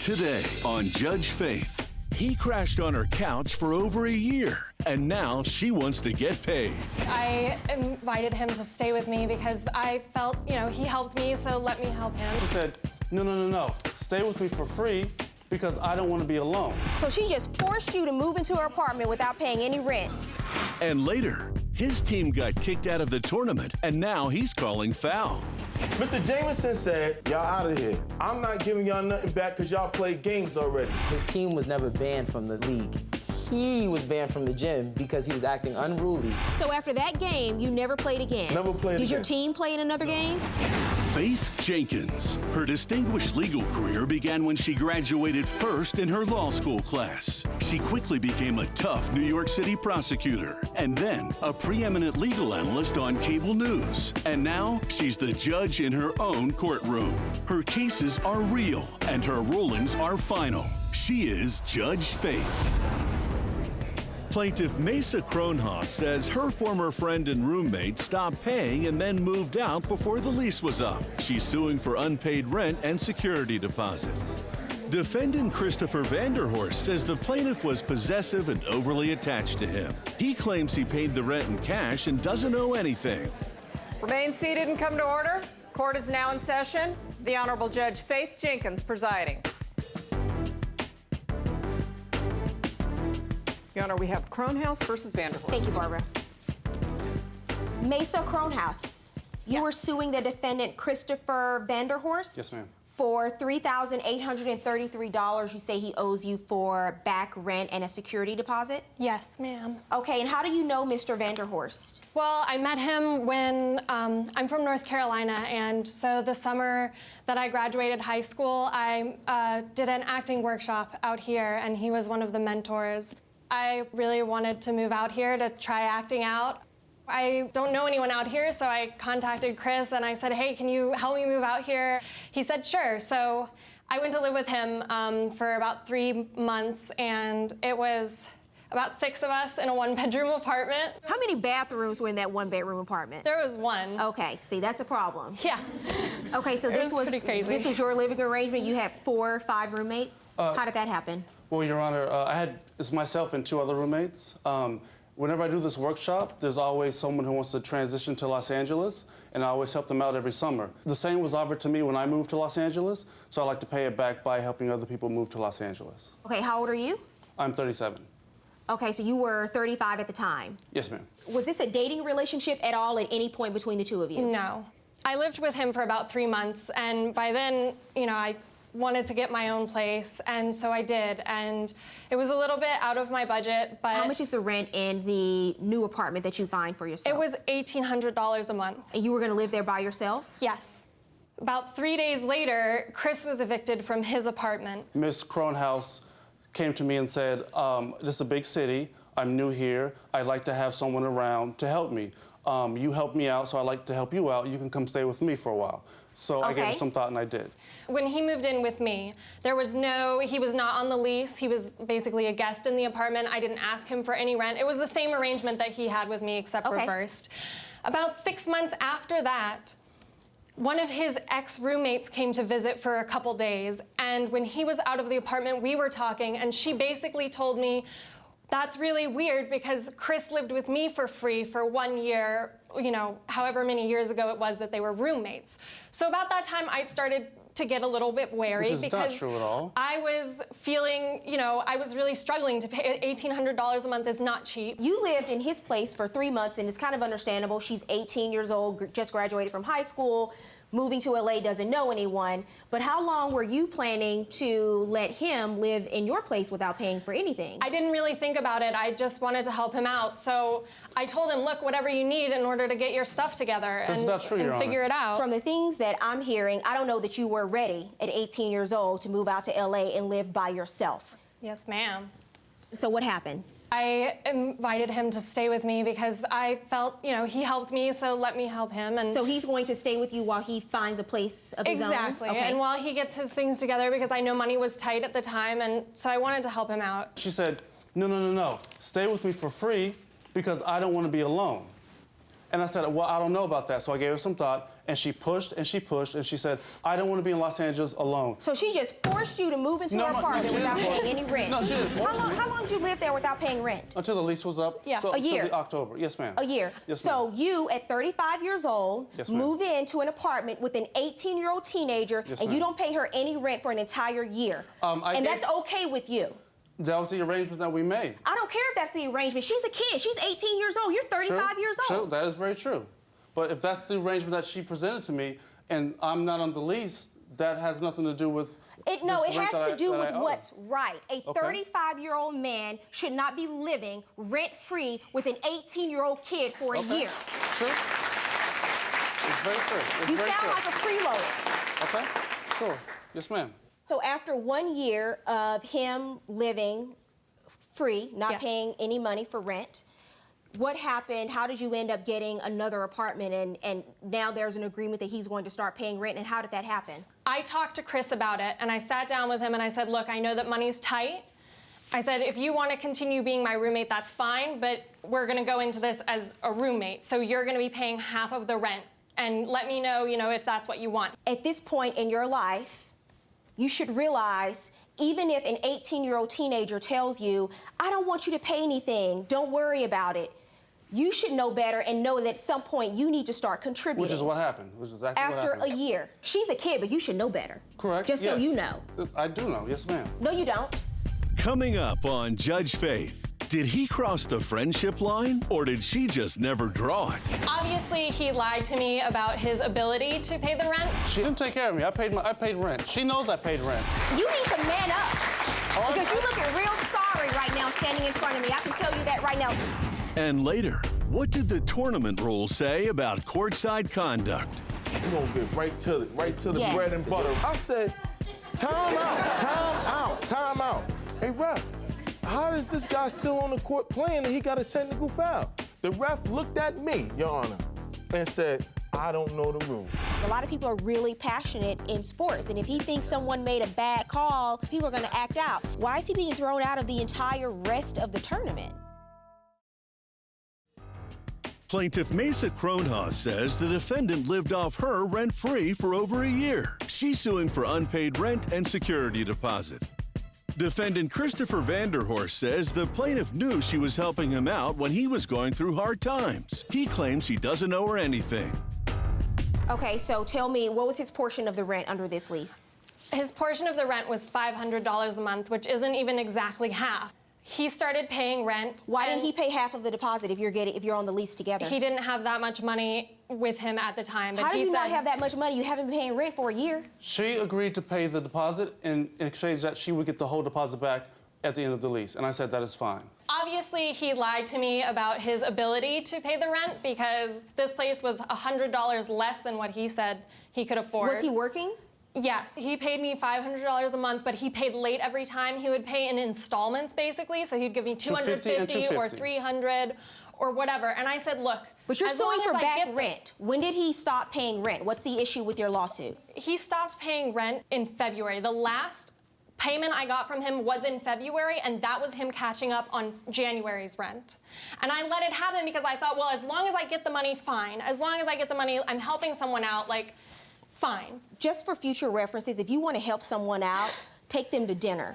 Today on Judge Faith, he crashed on her couch for over a year, and now she wants to get paid. I invited him to stay with me because I felt, he helped me, so let me help him. She said, no, stay with me for free because I don't want to be alone. So she just forced you to move into her apartment without paying any rent. And later, his team got kicked out of the tournament, and now he's calling foul. Mr. Jameson said, y'all out of here. I'm not giving y'all nothing back because y'all played games already. His team was never banned from the league. He was banned from the gym because he was acting unruly. So after that game, you never played again? Never played again. Did your team play in another game? Faith Jenkins. Her distinguished legal career began when she graduated first in her law school class. She quickly became a tough New York City prosecutor, and then a preeminent legal analyst on cable news. And now she's the judge in her own courtroom. Her cases are real, and her rulings are final. She is Judge Faith. Plaintiff Mesa says her former friend and roommate stopped paying and then moved out before the lease was up. She's suing for unpaid rent and security deposit. Defendant Christopher Vanderhorst says the plaintiff was possessive and overly attached to him. He claims he paid the rent in cash and doesn't owe anything. Remain seated and come to order. Court is now in session. The Honorable Judge Faith Jenkins presiding. Your Honor, we have Kronhaus versus Vanderhorst. Thank you, Barbara. Mesa Kronhaus, you were suing the defendant Christopher Vanderhorst? Yes, ma'am. For $3,833 you say he owes you for back rent and a security deposit? Yes, ma'am. Okay, and how do you know Mr. Vanderhorst? Well, I met him when I'm from North Carolina, and so the summer that I graduated high school, I did an acting workshop out here, and he was one of the mentors. I really wanted to move out here to try acting out. I don't know anyone out here, so I contacted Chris and I said, hey, can you help me move out here? He said, sure. So I went to live with him for about 3 months, and it was about 6 of us in a 1-bedroom apartment. How many bathrooms were in that 1-bedroom apartment? There was 1. Okay, see, that's a problem. Yeah. Okay, so this was pretty crazy. This was your living arrangement. You had 4 or 5 roommates. How did that happen? Well, Your Honor, it's myself and 2 other roommates. Whenever I do this workshop, there's always someone who wants to transition to Los Angeles, and I always help them out every summer. The same was offered to me when I moved to Los Angeles, so I like to pay it back by helping other people move to Los Angeles. Okay, how old are you? I'm 37. Okay, so you were 35 at the time. Yes, ma'am. Was this a dating relationship at all at any point between the 2 of you? No. I lived with him for about 3 months, and by then, I wanted to get my own place, and so I did, and it was a little bit out of my budget, but... How much is the rent in the new apartment that you find for yourself? It was $1,800 a month. And you were gonna live there by yourself? Yes. About 3 days later, Chris was evicted from his apartment. Miss Kronhaus came to me and said, this is a big city, I'm new here, I'd like to have someone around to help me. You helped me out, so I'd like to help you out. You can come stay with me for a while. So I gave it some thought, and I did. When he moved in with me, he was not on the lease. He was basically a guest in the apartment. I didn't ask him for any rent. It was the same arrangement that he had with me, except reversed. About 6 months after that, one of his ex-roommates came to visit for a couple days, and when he was out of the apartment, we were talking, and she basically told me, that's really weird because Chris lived with me for free for 1 year, however many years ago it was that they were roommates. So about that time, I started to get a little bit wary. Which is because not true at all. I was feeling, I was really struggling to pay. $1,800 a month is not cheap. You lived in his place for 3 months, and it's kind of understandable. She's 18 years old, just graduated from high school, moving to LA, doesn't know anyone. But how long were you planning to let him live in your place without paying for anything? I didn't really think about it. I just wanted to help him out. So I told him, look, whatever you need in order to get your stuff together and figure it out. From the things that I'm hearing, I don't know that you were ready at 18 years old to move out to LA and live by yourself. Yes, ma'am. So what happened? I invited him to stay with me because I felt, he helped me, so let me help him. And so he's going to stay with you while he finds a place of his own? Exactly, and while he gets his things together, because I know money was tight at the time, and so I wanted to help him out. She said, no, stay with me for free because I don't want to be alone. And I said, well, I don't know about that. So I gave her some thought, and she pushed, and she pushed, and she said, I don't want to be in Los Angeles alone. So she just forced you to move into her apartment without paying any rent? No, she didn't force me. How long did you live there without paying rent? Until the lease was up. Yeah. So, A year. Till October. Yes, ma'am. A year. Yes, so ma'am. you, at 35 years old, Yes, ma'am. move into an apartment with an 18-year-old teenager, Yes, and you ma'am. don't pay her any rent for an entire year. And that's okay with you? That was the arrangement that we made. I don't care if that's the arrangement. She's a kid. She's 18 years old. You're 35 years old. True, that is very true. But if that's the arrangement that she presented to me, and I'm not on the lease, that has nothing to do with No, this it rent has to that do I with owe. what's right. A Okay. 35-year-old man should not be living rent-free with an 18-year-old kid for a year. True. It's very true. It's You very sound true. like a freeloader. Okay, sure. Yes, ma'am. So after 1 year of him living free, not Yes. paying any money for rent, what happened? How did you end up getting another apartment, and now there's an agreement that he's going to start paying rent, and how did that happen? I talked to Chris about it, and I sat down with him and I said, look, I know that money's tight. I said, if you want to continue being my roommate, that's fine, but we're going to go into this as a roommate, so you're going to be paying half of the rent, and let me know, if that's what you want. At this point in your life, you should realize, even if an 18-year-old teenager tells you, I don't want you to pay anything, don't worry about it, you should know better and know that at some point you need to start contributing. Which is what happened. Which is exactly what After happened. a year. She's a kid, but you should know better. Correct. Just so yes. you know. I do know. Yes, ma'am. No, you don't. Coming up on Judge Faith, did he cross the friendship line, or did she just never draw it? Obviously, he lied to me about his ability to pay the rent. She didn't take care of me. I paid rent. She knows I paid rent. You need to man up. Because you're looking real sorry right now standing in front of me. I can tell you that right now. And later, what did the tournament rules say about courtside conduct? We're gonna get right to the Yes. bread and butter. I said, time out. Hey, ref, how is this guy still on the court playing and he got a technical foul? The ref looked at me, Your Honor, and said, I don't know the rules. A lot of people are really passionate in sports, and if he thinks someone made a bad call, people are going to act out. Why is he being thrown out of the entire rest of the tournament? Plaintiff Mesa Kronhaus says the defendant lived off her rent-free for over a year. She's suing for unpaid rent and security deposit. Defendant Christopher Vanderhorst says the plaintiff knew she was helping him out when he was going through hard times. He claims he doesn't owe her anything. Okay, so tell me, what was his portion of the rent under this lease? His portion of the rent was $500 a month, which isn't even exactly half. He started paying rent. Why didn't he pay half of the deposit if you're on the lease together? He didn't have that much money with him at the time. But How do he you not said, have that much money? You haven't been paying rent for a year. She agreed to pay the deposit in exchange that she would get the whole deposit back at the end of the lease. And I said, that is fine. Obviously, he lied to me about his ability to pay the rent because this place was $100 less than what he said he could afford. Was he working? Yes, he paid me $500 a month, but he paid late every time. He would pay in installments, basically, so he'd give me $250 or $300 or whatever. And I said, look, But you're as long suing for as I back get rent. When did he stop paying rent? What's the issue with your lawsuit? He stopped paying rent in February. The last payment I got from him was in February, and that was him catching up on January's rent. And I let it happen because I thought, well, as long as I get the money, fine. As long as I get the money, I'm helping someone out, like, fine. Just for future references, if you want to help someone out, take them to dinner.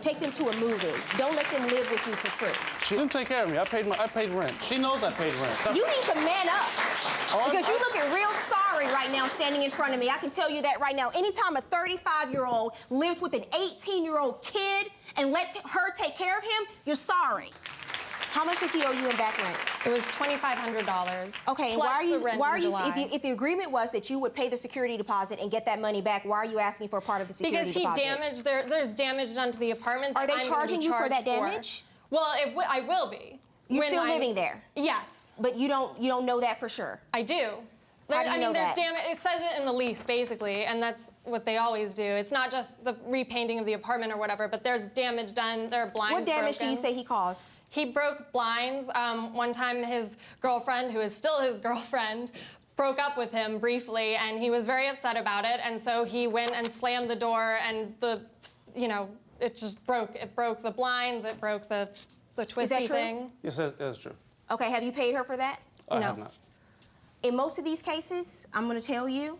Take them to a movie. Don't let them live with you for free. She didn't take care of me. I paid rent. She knows I paid rent. You need to man up. Because you're looking real sorry right now standing in front of me. I can tell you that right now. Anytime a 35-year-old lives with an 18-year-old kid and lets her take care of him, you're sorry. How much does he owe you in back rent? It was $2,500. Okay, and plus why are you, the rent why are in you, July. if the agreement was that you would pay the security deposit and get that money back, why are you asking for a part of the security because he deposit? damaged, there's damage done to the apartment that Are they I'm gonna be charging you for charged that damage? Well, I will be. You're when still I'm- living there? Yes, But you don't know that for sure? I do. How do you I know mean, there's that? damage. It says it in the lease, basically, and that's what they always do. It's not just the repainting of the apartment or whatever, but there's damage done. There are blinds What damage broken. do you say he caused? He broke blinds. One time, his girlfriend, who is still his girlfriend, broke up with him briefly, and he was very upset about it. And so he went and slammed the door, and it just broke. It broke the blinds. It broke the twisty true? thing. Yes, that is true. Okay, have you paid her for that? I No. have not. In most of these cases, I'm gonna tell you,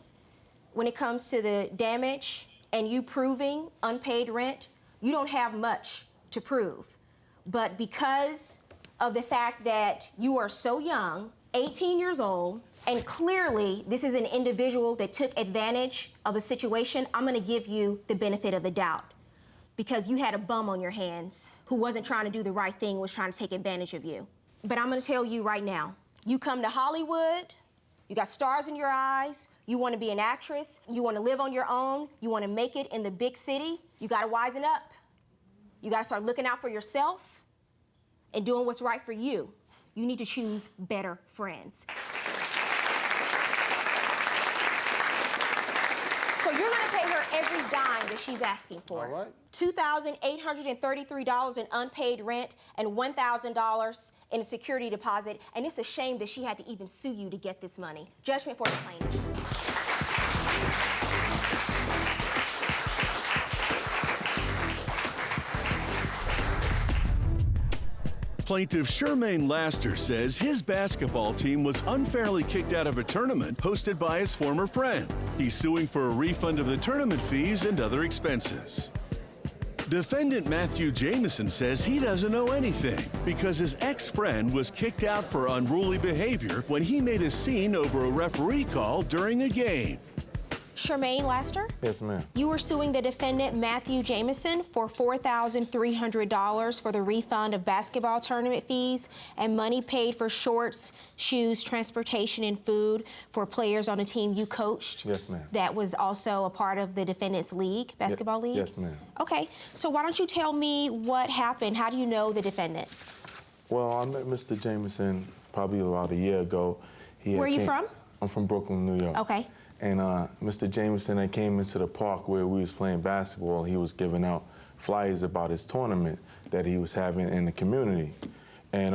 when it comes to the damage and you proving unpaid rent, you don't have much to prove. But because of the fact that you are so young, 18 years old, and clearly this is an individual that took advantage of a situation, I'm gonna give you the benefit of the doubt. Because you had a bum on your hands who wasn't trying to do the right thing, was trying to take advantage of you. But I'm gonna tell you right now, you come to Hollywood, you got stars in your eyes, you wanna be an actress, you wanna live on your own, you wanna make it in the big city, you gotta wisen up. You gotta start looking out for yourself and doing what's right for you. You need to choose better friends. So you're gonna pay her every dime that she's asking for. All right. $2,833 in unpaid rent and $1,000 in a security deposit, and it's a shame that she had to even sue you to get this money. Judgment for the plaintiff. Plaintiff Shermaine Laster says his basketball team was unfairly kicked out of a tournament hosted by his former friend. He's suing for a refund of the tournament fees and other expenses. Defendant Matthew Jameson says he doesn't know anything because his ex-friend was kicked out for unruly behavior when he made a scene over a referee call during a game. Shermaine Laster? Yes, ma'am. You were suing the defendant, Matthew Jameson, for $4,300 for the refund of basketball tournament fees and money paid for shorts, shoes, transportation, and food for players on a team you coached. Yes, ma'am. That was also a part of the defendant's league, basketball league? Yes, ma'am. Okay, so why don't you tell me what happened? How do you know the defendant? Well, I met Mr. Jameson probably about a year ago. Where are you from? I'm from Brooklyn, New York. Okay. And Mr. Jameson, I came into the park where we was playing basketball. He was giving out flyers about his tournament that he was having in the community. And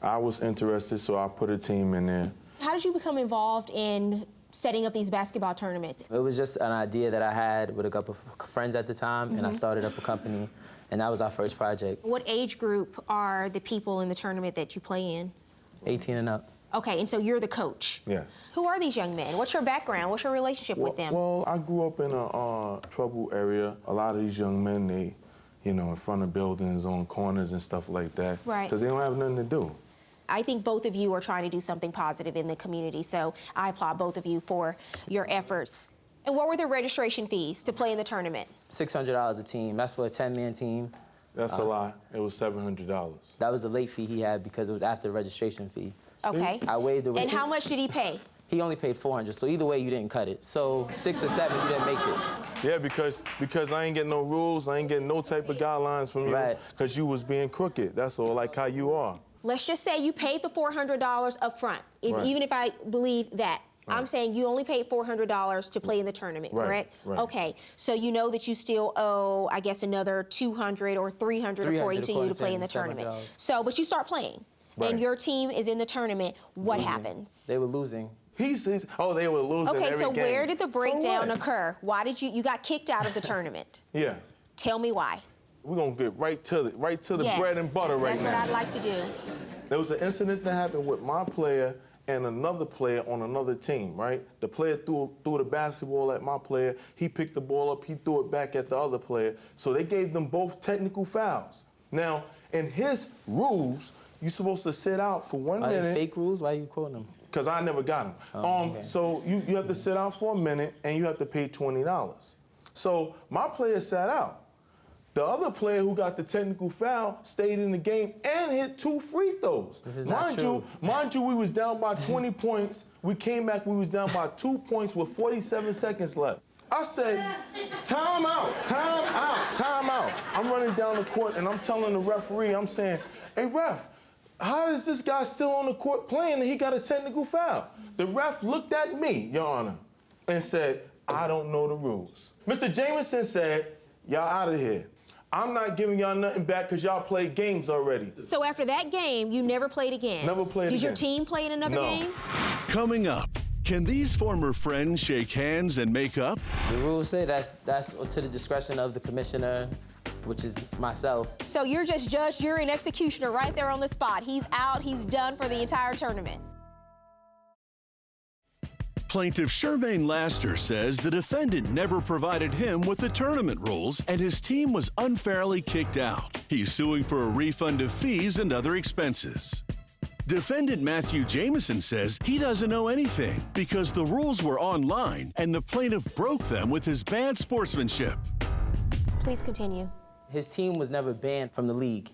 I was interested, so I put a team in there. How did you become involved in setting up these basketball tournaments? It was just an idea that I had with a couple of friends at the time, and I started up a company, and that was our first project. What age group are the people in the tournament that you play in? 18 and up. Okay, and so you're the coach. Yes. Who are these young men? What's your background? What's your relationship with them? Well, I grew up in a troubled area. A lot of these young men, they, in front of buildings, on corners and stuff like that. Right. Because they don't have nothing to do. I think both of you are trying to do something positive in the community, so I applaud both of you for your efforts. And what were the registration fees to play in the tournament? $600 a team. That's for a 10-man team. That's a lie. It was $700. That was the late fee he had because it was after the registration fee. Okay. I waived the And how much did he pay? He only paid $400, so either way, you didn't cut it. So 6 or 7, you didn't make it. Yeah, because I ain't getting no rules, I ain't getting no type of guidelines from you. Right. Because you was being crooked. That's all, like how you are. Let's just say you paid the $400 up front, Right. even if I believe that. Right. I'm saying you only paid $400 to play in the tournament, Right, correct? right. Okay, so you know that you still owe, I guess, another $200 or $300 according to you to play in the tournament. $700. So, but you start playing, Right. and your team is in the tournament. What Losing. happens? They were losing. Oh, they were losing Okay, every so game. where did the breakdown what? occur? Why did you got kicked out of the tournament? Yeah. Tell me why. We're gonna get right to the Yes, bread and butter right that's now. what I'd like to do. There was an incident that happened with my player and another player on another team, right? The player threw the basketball at my player. He picked the ball up. He threw it back at the other player. So they gave them both technical fouls. Now, in his rules, you're supposed to sit out for 1 Are they minute. fake rules? Why are you quoting them? Because I never got them. Okay. So you have to sit out for a minute and you have to pay $20. So my player sat out. The other player who got the technical foul stayed in the game and hit 2 free throws. This is not true. Mind you, we was down by 20 points. We came back, we was down by 2 points with 47 seconds left. I said, time out, time out, time out. I'm running down the court and I'm telling the referee, I'm saying, hey ref, how is this guy still on the court playing and he got a technical foul? The ref looked at me, Your Honor, and said, I don't know the rules. Mr. Jameson said, y'all out of here. I'm not giving y'all nothing back because y'all played games already. So after that game, you never played again? Never played Did again. your team play in another No. game? Coming up, can these former friends shake hands and make up? The rules say that's to the discretion of the commissioner, which is myself. So you're just judge, jury, and executioner right there on the spot. He's out, he's done for the entire tournament. Plaintiff Shermaine Laster says the defendant never provided him with the tournament rules and his team was unfairly kicked out. He's suing for a refund of fees and other expenses. Defendant Matthew Jameson says he doesn't know anything because the rules were online and the plaintiff broke them with his bad sportsmanship. Please continue. His team was never banned from the league.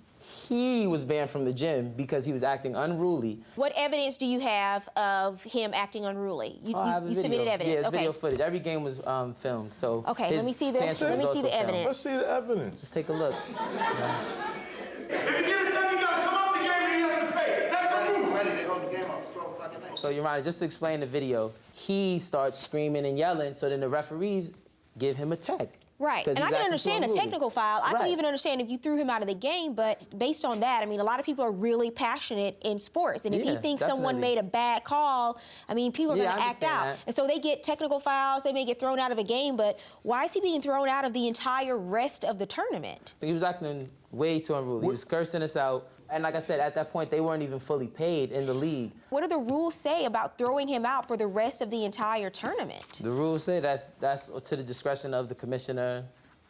He was banned from the gym because he was acting unruly. What evidence do you have of him acting unruly? You submitted evidence. Yeah, it's okay. video footage. Every game was filmed, so. Okay, let me see the tantrum was evidence. Let's see the evidence. Just take a look. If you get it done, you gotta come out the game and you have to pay. That's the rule. Ready to hold the game up. So, Your Honor, just to explain the video, he starts screaming and yelling, so then the referees give him a tech. Right, and I can understand a technical foul. I can even understand if you threw him out of the game, but based on that, I mean, a lot of people are really passionate in sports, and if he thinks someone made a bad call, I mean, people are going to act out. That. And so they get technical fouls, they may get thrown out of a game, but why is he being thrown out of the entire rest of the tournament? He was acting way too unruly. He was cursing us out. And like I said, at that point, they weren't even fully paid in the league. What do the rules say about throwing him out for the rest of the entire tournament? The rules say that's to the discretion of the commissioner,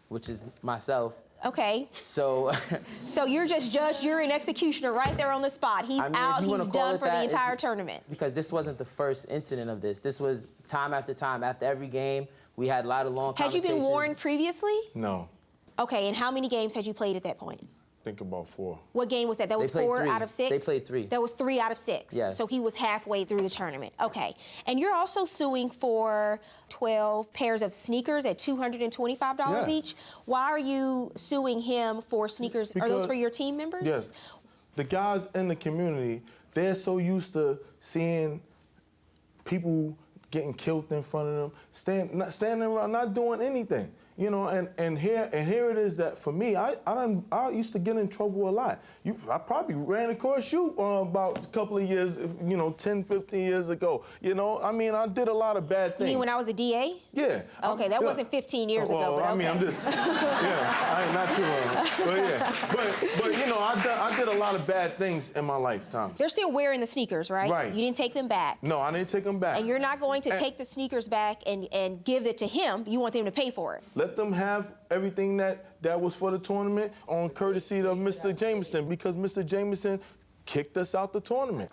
which is myself. Okay. So so you're just judge, jury, and executioner right there on the spot. He's out, he's done for the entire tournament. Because this wasn't the first incident of this. This was time after time. After every game, we had a lot of long conversations. Had you been warned previously? No. Okay, and how many games had you played at that point? Think about 4. What game was that? That was 4 out of 6? They played 3. That was 3 out of 6. Yes. So he was halfway through the tournament. Okay. And you're also suing for 12 pairs of sneakers at $225 each. Why are you suing him for sneakers? Are those for your team members? Yes. The guys in the community, they're so used to seeing people getting killed in front of them, standing around, not doing anything. You know, and here it is that for me, I used to get in trouble a lot. I probably ran across you about a couple of years, 10, 15 years ago. You know, I mean, I did a lot of bad things. You mean when I was a DA? Yeah. Okay, that wasn't 15 years ago, but okay. I mean, I'm just, I ain't not too long. But yeah, but you know, I did a lot of bad things in my lifetime. They're still wearing the sneakers, right? Right. You didn't take them back. No, I didn't take them back. And you're not going to take the sneakers back and give it to him. You want them to pay for it. Let them have everything that was for the tournament on courtesy of Mr. Jameson, because Mr. Jameson kicked us out the tournament.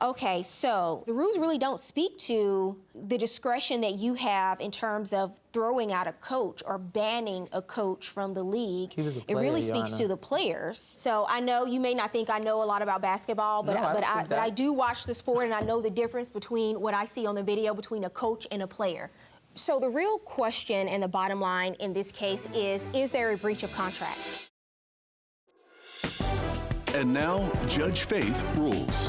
Okay, so the rules really don't speak to the discretion that you have in terms of throwing out a coach or banning a coach from the league. He was a player, it really Your speaks Honor. to the players. So I know you may not think I know a lot about basketball, but, No, but I do watch the sport and I know the difference between what I see on the video between a coach and a player. So the real question and the bottom line in this case is there a breach of contract? And now, Judge Faith rules.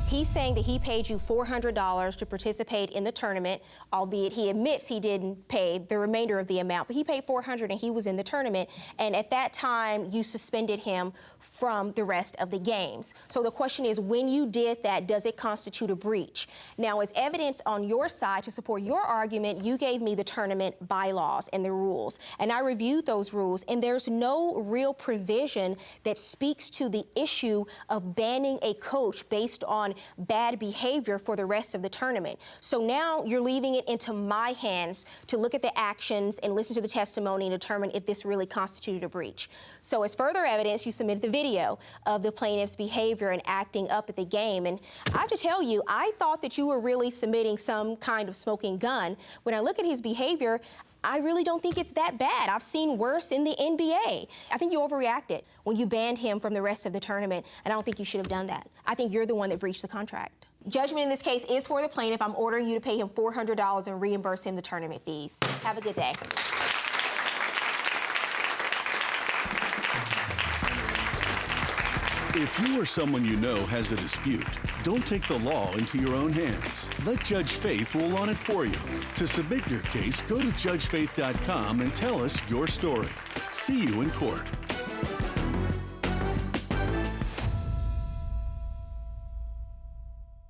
He's saying that he paid you $400 to participate in the tournament, albeit he admits he didn't pay the remainder of the amount, but he paid $400 and he was in the tournament. And at that time, you suspended him from the rest of the games. So the question is, when you did that, does it constitute a breach? Now, as evidence on your side to support your argument, you gave me the tournament bylaws and the rules. And I reviewed those rules, and there's no real provision that speaks to the issue of banning a coach based on bad behavior for the rest of the tournament. So now you're leaving it into my hands to look at the actions and listen to the testimony and determine if this really constituted a breach. So as further evidence, you submitted the video of the plaintiff's behavior and acting up at the game. And I have to tell you, I thought that you were really submitting some kind of smoking gun. When I look at his behavior, I really don't think it's that bad. I've seen worse in the NBA. I think you overreacted when you banned him from the rest of the tournament, and I don't think you should have done that. I think you're the one that breached the contract. Judgment in this case is for the plaintiff. I'm ordering you to pay him $400 and reimburse him the tournament fees. Have a good day. If you or someone you know has a dispute, don't take the law into your own hands. Let Judge Faith rule on it for you. To submit your case, go to judgefaith.com and tell us your story. See you in court.